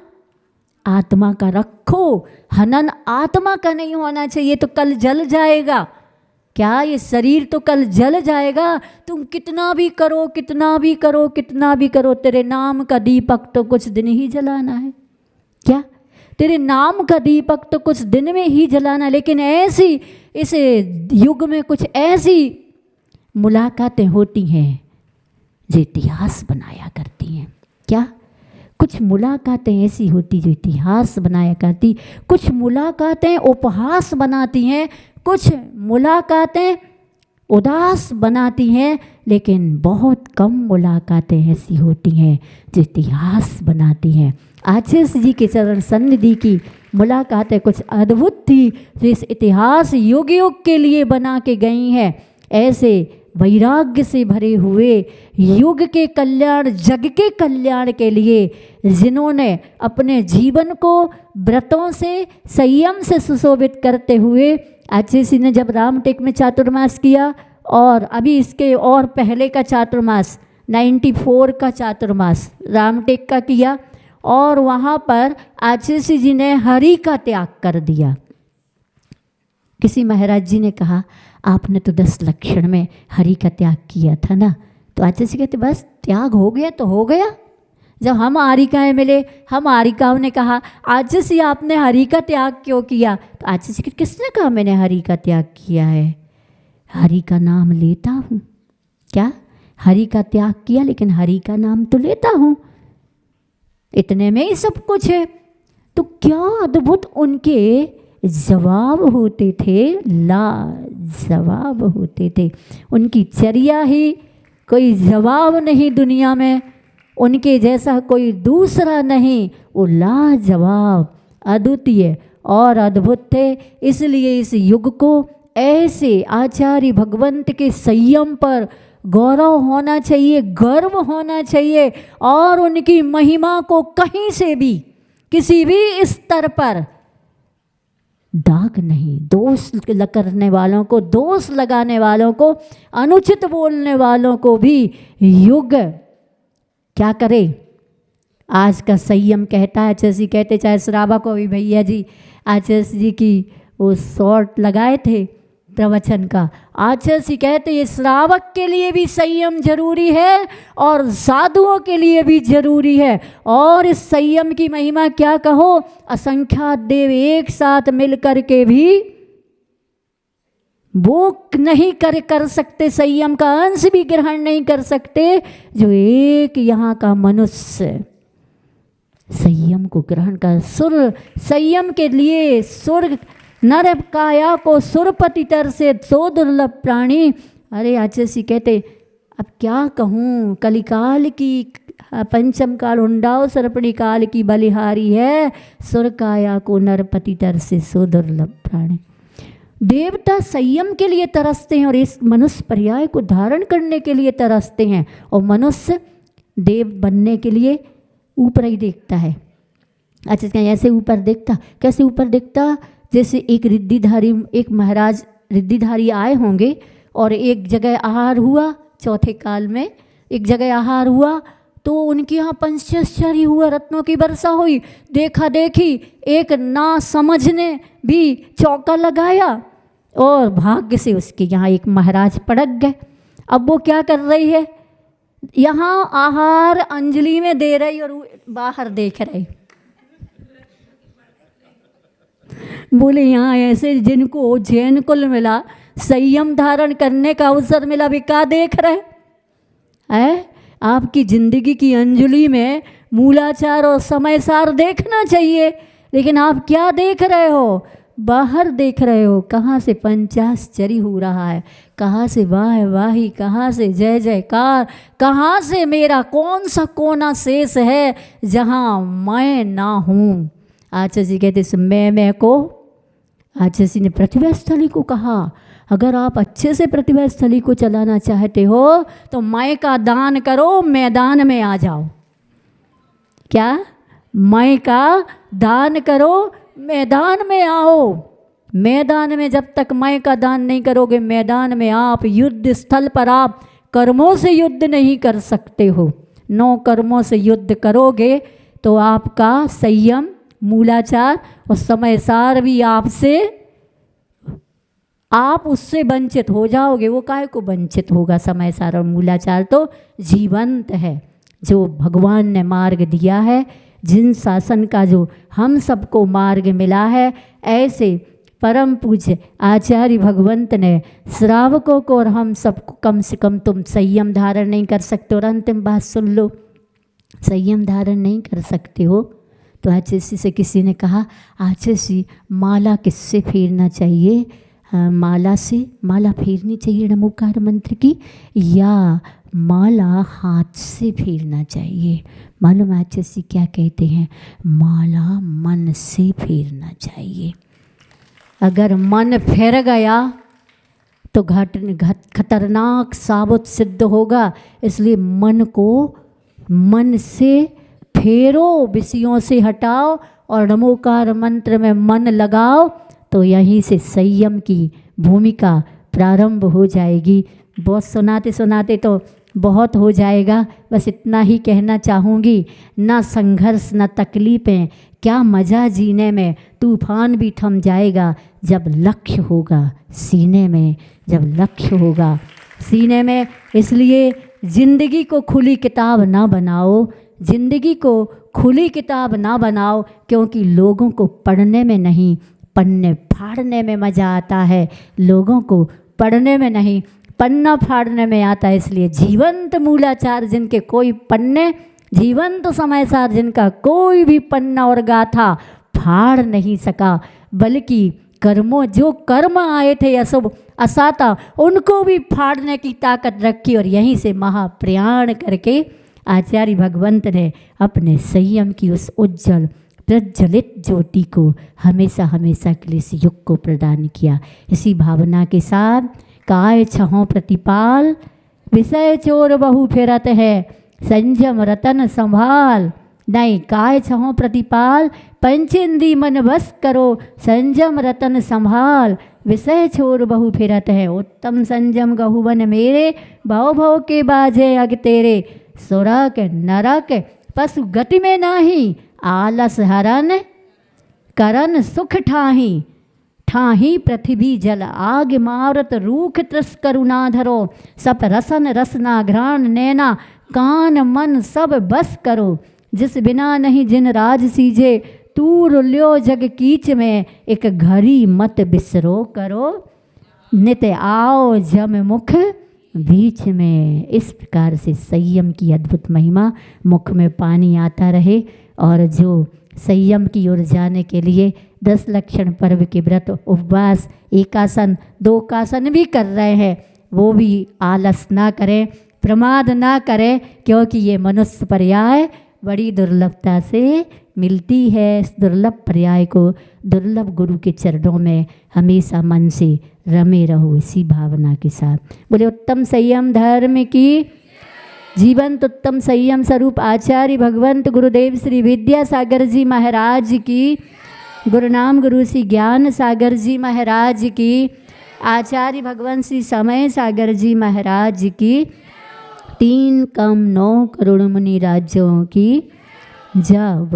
आत्मा का रखो। हनन आत्मा का नहीं होना चाहिए, तो कल जल जाएगा। क्या ये शरीर तो कल जल जाएगा। तुम कितना भी करो, कितना भी करो, कितना भी करो, तेरे नाम का दीपक तो कुछ दिन ही जलाना है। क्या? तेरे नाम का दीपक तो कुछ दिन में ही जलाना। लेकिन ऐसी इस युग में कुछ ऐसी मुलाकातें होती हैं जो इतिहास बनाया करती हैं। क्या? कुछ मुलाकातें ऐसी होती जो इतिहास बनाया करती, कुछ मुलाकातें उपहास बनाती हैं, कुछ मुलाकातें उदास बनाती हैं, लेकिन बहुत कम मुलाकातें ऐसी होती हैं जो इतिहास बनाती हैं। आचार्य जी के चरण सन्निधि की मुलाकातें कुछ अद्भुत थी जो इस इतिहास युग युग के लिए बना के गई हैं। ऐसे वैराग्य से भरे हुए युग के कल्याण, जग के कल्याण के लिए जिन्होंने अपने जीवन को व्रतों से, संयम से सुशोभित करते हुए, आचार्य जी ने जब रामटेक में चातुर्मास किया और अभी इसके और पहले का चातुर्मास 94 का चातुर्मास रामटेक का किया, और वहाँ पर आचार्य जी ने हरि का त्याग कर दिया। किसी महाराज जी ने कहा आपने तो 10 लक्षण में हरि का त्याग किया था ना, तो आचार्य जी कहते बस त्याग हो गया तो हो गया। जब हम आरिकाएँ मिले, हम आरिकाओं ने कहा आचार्य जी आपने हरि का त्याग क्यों किया, तो आचार्य जी किसने कहा मैंने हरि का त्याग किया है, हरि का नाम लेता हूँ। क्या? हरि का त्याग किया लेकिन हरि का नाम तो लेता हूँ, इतने में ही सब कुछ है। तो क्या अद्भुत उनके जवाब होते थे, लाजवाब होते थे। उनकी चर्या ही कोई जवाब नहीं दुनिया में, उनके जैसा कोई दूसरा नहीं, वो लाजवाब, अद्वितीय और अद्भुत थे। इसलिए इस युग को ऐसे आचार्य भगवंत के संयम पर गौरव होना चाहिए, गर्व होना चाहिए, और उनकी महिमा को कहीं से भी किसी भी स्तर पर दाग नहीं। दोष करने वालों को, दोष लगाने वालों को, अनुचित बोलने वालों को भी युग क्या करे? आज का संयम कहता है। आचार्य जी कहते, चाहे श्रावक को भी, भैया जी आचार्य जी की वो शॉर्ट लगाए थे प्रवचन का, आचार्य जी कहते ये श्रावक के लिए भी संयम जरूरी है और साधुओं के लिए भी जरूरी है। और इस संयम की महिमा क्या कहो, असंख्यात देव एक साथ मिलकर के भी वो नहीं कर सकते, संयम का अंश भी ग्रहण नहीं कर सकते, जो एक यहाँ का मनुष्य संयम को ग्रहण कर। सुर संयम के लिए सुर नर काया को सुरपति तर से सो दुर्लभ प्राणी। अरे आचार्य जी कहते अब क्या कहूँ, कलिकाल की पंचम काल हुंडाओ सरपणी काल की बलिहारी है, सुर काया को नरपति तर से सो दुर्लभ प्राणी। देवता संयम के लिए तरसते हैं और इस मनुष्य पर्याय को धारण करने के लिए तरसते हैं, और मनुष्य देव बनने के लिए ऊपर ही देखता है। अच्छा ऐसे ऊपर देखता, कैसे ऊपर देखता? जैसे एक रिद्धिधारी, एक महाराज रिद्धिधारी आए होंगे और एक जगह आहार हुआ, चौथे काल में एक जगह आहार हुआ, तो उनके यहाँ पंचाश्चर्य हुआ, रत्नों की वर्षा हुई। देखा देखी एक ना समझने भी चौका लगाया और भाग्य से उसके यहाँ एक महाराज पड़क गए। अब वो क्या कर रही है, यहाँ आहार अंजलि में दे रही और बाहर देख रही। बोले यहाँ ऐसे जिनको जैन कुल मिला, संयम धारण करने का अवसर मिला, भी क्या देख रहे हैं? आपकी जिंदगी की अंजलि में मूलाचार और समय सार देखना चाहिए, लेकिन आप क्या देख रहे हो? बाहर देख रहे हो। कहाँ से पंचाश्चर्य हो रहा है, कहाँ से वाह वाही, कहाँ से जय जयकार, कहाँ से मेरा कौन सा कोना शेष है जहाँ मैं ना हूँ। आचार्य जी कहते मैं को, आचार्य जी ने प्रतिभा स्थली को कहा, अगर आप अच्छे से प्रतिभा स्थली को चलाना चाहते हो तो मैं का दान करो, मैदान में आ जाओ। क्या? मैं का दान करो, मैदान में आओ। मैदान में जब तक मैं का दान नहीं करोगे, मैदान में आप युद्ध स्थल पर आप कर्मों से युद्ध नहीं कर सकते हो। 9 कर्मों से युद्ध करोगे तो आपका संयम, मूलाचार और समय सार भी आपसे, आप उससे वंचित हो जाओगे। वो काहे को वंचित होगा? समय सार और मूलाचार तो जीवंत है, जो भगवान ने मार्ग दिया है, जिन शासन का जो हम सबको मार्ग मिला है, ऐसे परम पूज्य आचार्य भगवंत ने श्रावकों को और हम सबको, कम से कम तुम संयम धारण नहीं कर सकते। और अंतिम बात सुन लो, संयम धारण नहीं कर सकते हो तो आचार्य से किसी ने कहा, आचार्य जी माला किससे फेरना चाहिए? माला से, माला फेरनी चाहिए नमोकार मंत्र की, या माला हाथ से फेरना चाहिए? मालूम आचार्य जी क्या कहते हैं? माला मन से फेरना चाहिए। अगर मन फेर गया तो खतरनाक साबित सिद्ध होगा। इसलिए मन को मन से फेरो, विषयों से हटाओ और नमोकार मंत्र में मन लगाओ, तो यहीं से संयम की भूमिका प्रारंभ हो जाएगी। बहुत सुनाते सुनाते तो बहुत हो जाएगा, बस इतना ही कहना चाहूँगी, ना संघर्ष ना तकलीफ़ें, क्या मज़ा जीने में, तूफान भी थम जाएगा जब लक्ष्य होगा सीने में, जब लक्ष्य होगा सीने में। इसलिए ज़िंदगी को खुली किताब ना बनाओ, ज़िंदगी को खुली किताब ना बनाओ, क्योंकि लोगों को पढ़ने में नहीं, पन्ने फाड़ने में मज़ा आता है। लोगों को पढ़ने में नहीं, पन्ना फाड़ने में आता है। इसलिए जीवंत मूलाचार जिनके कोई पन्ने, जीवंत समय सार जिनका कोई भी पन्ना और गाथा फाड़ नहीं सका, बल्कि कर्मों जो कर्म आए थे अशुभ असाता उनको भी फाड़ने की ताकत रखी। और यहीं से महाप्रयाण करके आचार्य भगवंत ने अपने संयम की उस उज्जवल प्रज्वलित ज्योति को हमेशा हमेशा के लिए इस युग को प्रदान किया। इसी भावना के साथ काय छहों प्रतिपाल विषय चोर बहु फेरत है संयम रतन संभाल। नहीं, काय छहों प्रतिपाल पंचेंद्री मन बस करो संयम रतन संभाल। विषय छोर बहु फिरत है उत्तम संयम गहुवन मेरे भव भव के बाजे अग तेरे। सुरक नरक पशु गति में नाही आलस हरन करन सुख ठाही। ठाही पृथ्वी जल आग मारत रूख त्रस करुणा धरो। सप रसन रसना घ्राण नैना कान मन सब बस करो। जिस बिना नहीं जिन राज सीजे तूर ल्यो जग कीच में। एक घड़ी मत बिसरो करो नित आओ जम मुख बीच में। इस प्रकार से संयम की अद्भुत महिमा, मुख में पानी आता रहे। और जो संयम की ओर जाने के लिए 10 लक्षण पर्व के व्रत उपवास एकासन 2 कासन भी कर रहे हैं, वो भी आलस ना करें, प्रमाद ना करें, क्योंकि ये मनुष्य पर्याय बड़ी दुर्लभता से मिलती है। इस दुर्लभ पर्याय को दुर्लभ गुरु के चरणों में हमेशा मन से रमे रहो इसी भावना के साथ। बोले उत्तम संयम धर्म की जीवंत उत्तम संयम स्वरूप आचार्य भगवंत गुरुदेव श्री विद्यासागर जी महाराज की, गुरुनाम गुरु श्री ज्ञान सागर जी महाराज की, आचार्य भगवंत श्री समय सागर जी महाराज की, 3 कम 9 करोड़ मुनि राज्यों की जय।